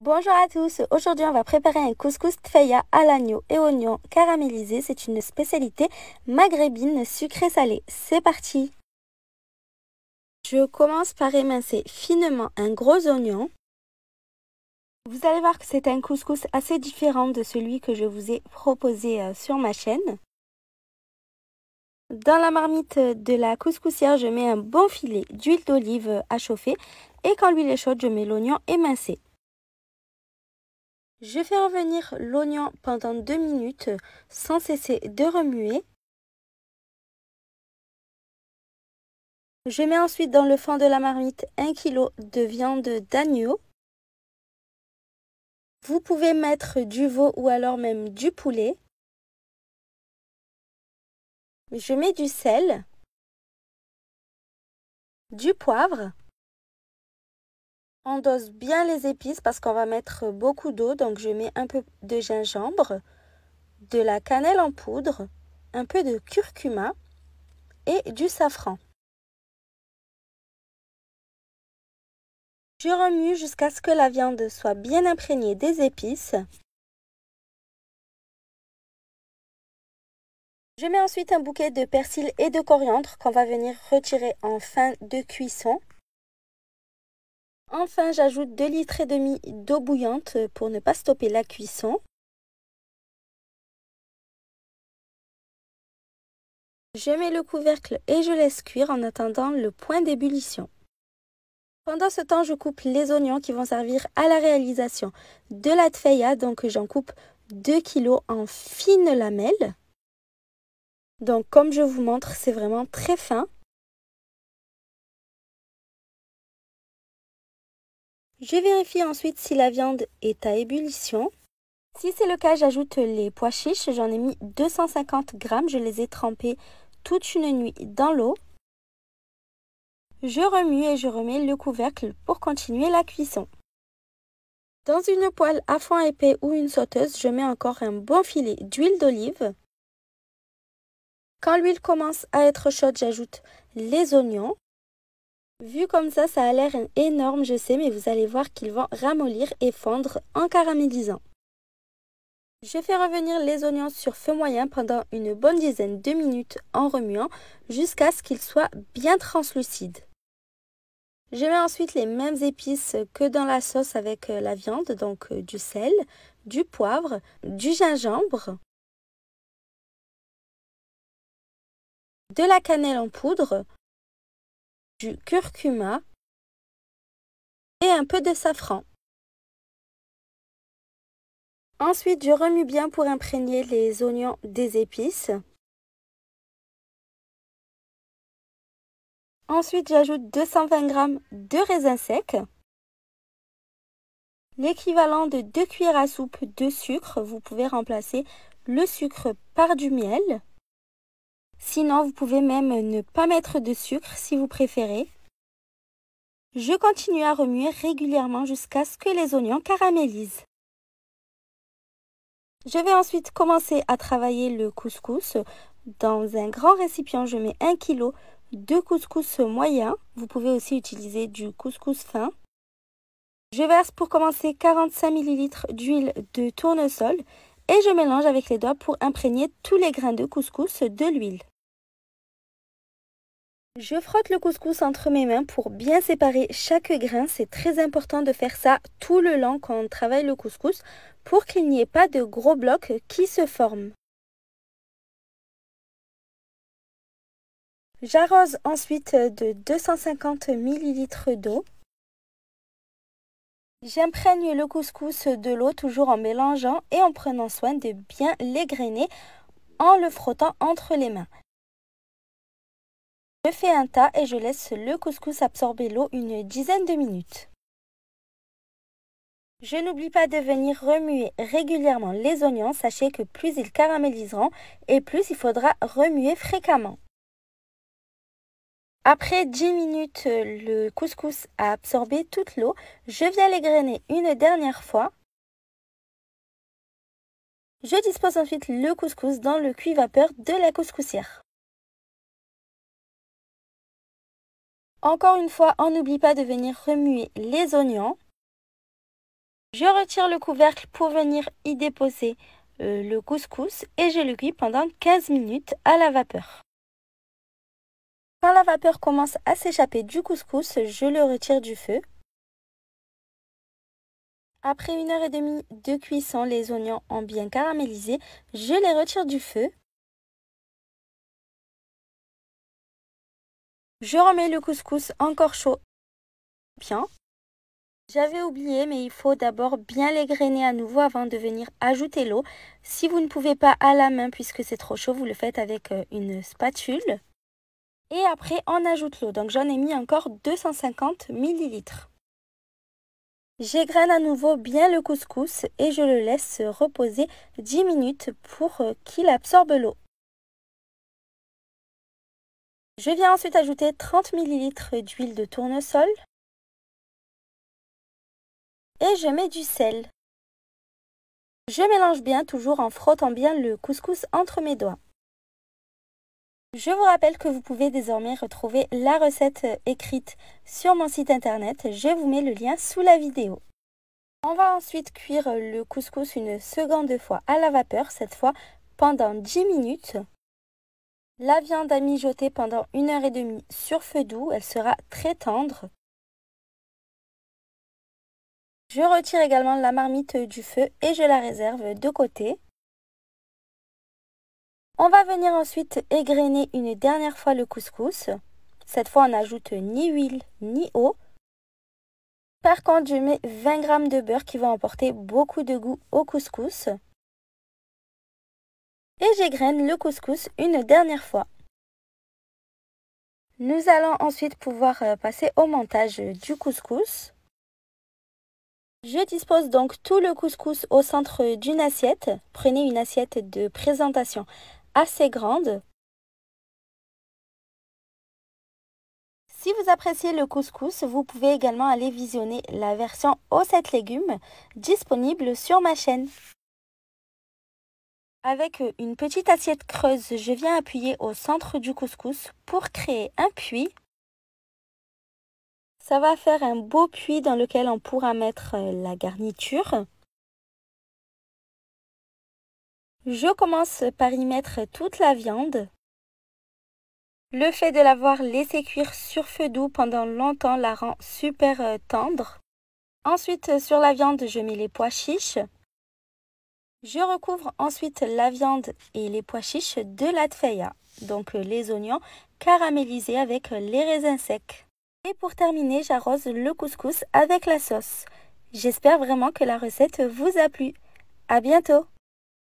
Bonjour à tous, aujourd'hui on va préparer un couscous tfeya à l'agneau et oignons caramélisés. C'est une spécialité maghrébine sucrée-salée. C'est parti! Je commence par émincer finement un gros oignon. Vous allez voir que c'est un couscous assez différent de celui que je vous ai proposé sur ma chaîne. Dans la marmite de la couscoussière, je mets un bon filet d'huile d'olive à chauffer et quand l'huile est chaude, je mets l'oignon émincé. Je fais revenir l'oignon pendant 2 minutes sans cesser de remuer. Je mets ensuite dans le fond de la marmite 1 kg de viande d'agneau. Vous pouvez mettre du veau ou alors même du poulet. Je mets du sel, du poivre. On dose bien les épices parce qu'on va mettre beaucoup d'eau. Donc je mets un peu de gingembre, de la cannelle en poudre, un peu de curcuma et du safran. Je remue jusqu'à ce que la viande soit bien imprégnée des épices. Je mets ensuite un bouquet de persil et de coriandre qu'on va venir retirer en fin de cuisson. Enfin, j'ajoute 2,5 litres d'eau bouillante pour ne pas stopper la cuisson. Je mets le couvercle et je laisse cuire en attendant le point d'ébullition. Pendant ce temps, je coupe les oignons qui vont servir à la réalisation de la tfeya. Donc j'en coupe 2 kg en fines lamelles. Donc comme je vous montre, c'est vraiment très fin. Je vérifie ensuite si la viande est à ébullition. Si c'est le cas, j'ajoute les pois chiches. J'en ai mis 250 g. Je les ai trempés toute une nuit dans l'eau. Je remue et je remets le couvercle pour continuer la cuisson. Dans une poêle à fond épais ou une sauteuse, je mets encore un bon filet d'huile d'olive. Quand l'huile commence à être chaude, j'ajoute les oignons. Vu comme ça a l'air énorme, je sais, mais vous allez voir qu'ils vont ramollir et fondre en caramélisant. Je fais revenir les oignons sur feu moyen pendant une bonne dizaine de minutes en remuant jusqu'à ce qu'ils soient bien translucides. Je mets ensuite les mêmes épices que dans la sauce avec la viande, donc du sel, du poivre, du gingembre, de la cannelle en poudre, du curcuma et un peu de safran. Ensuite, je remue bien pour imprégner les oignons des épices. Ensuite, j'ajoute 220 g de raisins secs, l'équivalent de 2 cuillères à soupe de sucre. Vous pouvez remplacer le sucre par du miel. Sinon, vous pouvez même ne pas mettre de sucre si vous préférez. Je continue à remuer régulièrement jusqu'à ce que les oignons caramélisent. Je vais ensuite commencer à travailler le couscous. Dans un grand récipient, je mets 1 kg de couscous moyen. Vous pouvez aussi utiliser du couscous fin. Je verse pour commencer 45 ml d'huile de tournesol et je mélange avec les doigts pour imprégner tous les grains de couscous de l'huile. Je frotte le couscous entre mes mains pour bien séparer chaque grain. C'est très important de faire ça tout le long quand on travaille le couscous pour qu'il n'y ait pas de gros blocs qui se forment. J'arrose ensuite de 250 ml d'eau. J'imprègne le couscous de l'eau toujours en mélangeant et en prenant soin de bien l'égrainer en le frottant entre les mains. Je fais un tas et je laisse le couscous absorber l'eau une dizaine de minutes. Je n'oublie pas de venir remuer régulièrement les oignons. Sachez que plus ils caraméliseront et plus il faudra remuer fréquemment. Après 10 minutes, le couscous a absorbé toute l'eau. Je viens l'égrainer une dernière fois. Je dispose ensuite le couscous dans le cuit-vapeur de la couscoussière. Encore une fois, on n'oublie pas de venir remuer les oignons. Je retire le couvercle pour venir y déposer le couscous et je le cuis pendant 15 minutes à la vapeur. Quand la vapeur commence à s'échapper du couscous, je le retire du feu. Après 1 heure et demie de cuisson, les oignons ont bien caramélisé. Je les retire du feu. Je remets le couscous encore chaud. Bien. J'avais oublié, mais il faut d'abord bien l'égrainer à nouveau avant de venir ajouter l'eau. Si vous ne pouvez pas à la main puisque c'est trop chaud, vous le faites avec une spatule. Et après, on ajoute l'eau. Donc j'en ai mis encore 250 ml. J'égrène à nouveau bien le couscous et je le laisse reposer 10 minutes pour qu'il absorbe l'eau. Je viens ensuite ajouter 30 ml d'huile de tournesol. Et je mets du sel. Je mélange bien, toujours en frottant bien le couscous entre mes doigts. Je vous rappelle que vous pouvez désormais retrouver la recette écrite sur mon site internet. Je vous mets le lien sous la vidéo. On va ensuite cuire le couscous une seconde fois à la vapeur, cette fois pendant 10 minutes. La viande à mijoter pendant 1 heure et demie sur feu doux, elle sera très tendre. Je retire également la marmite du feu et je la réserve de côté. On va venir ensuite égrener une dernière fois le couscous. Cette fois, on n'ajoute ni huile ni eau. Par contre, je mets 20 g de beurre qui va apporter beaucoup de goût au couscous. Et j'égrène le couscous une dernière fois. Nous allons ensuite pouvoir passer au montage du couscous. Je dispose donc tout le couscous au centre d'une assiette. Prenez une assiette de présentation assez grande. Si vous appréciez le couscous, vous pouvez également aller visionner la version aux 7 légumes disponible sur ma chaîne. Avec une petite assiette creuse, je viens appuyer au centre du couscous pour créer un puits. Ça va faire un beau puits dans lequel on pourra mettre la garniture. Je commence par y mettre toute la viande. Le fait de l'avoir laissé cuire sur feu doux pendant longtemps la rend super tendre. Ensuite, sur la viande, je mets les pois chiches. Je recouvre ensuite la viande et les pois chiches de la tfeya, donc les oignons caramélisés avec les raisins secs. Et pour terminer, j'arrose le couscous avec la sauce. J'espère vraiment que la recette vous a plu. À bientôt!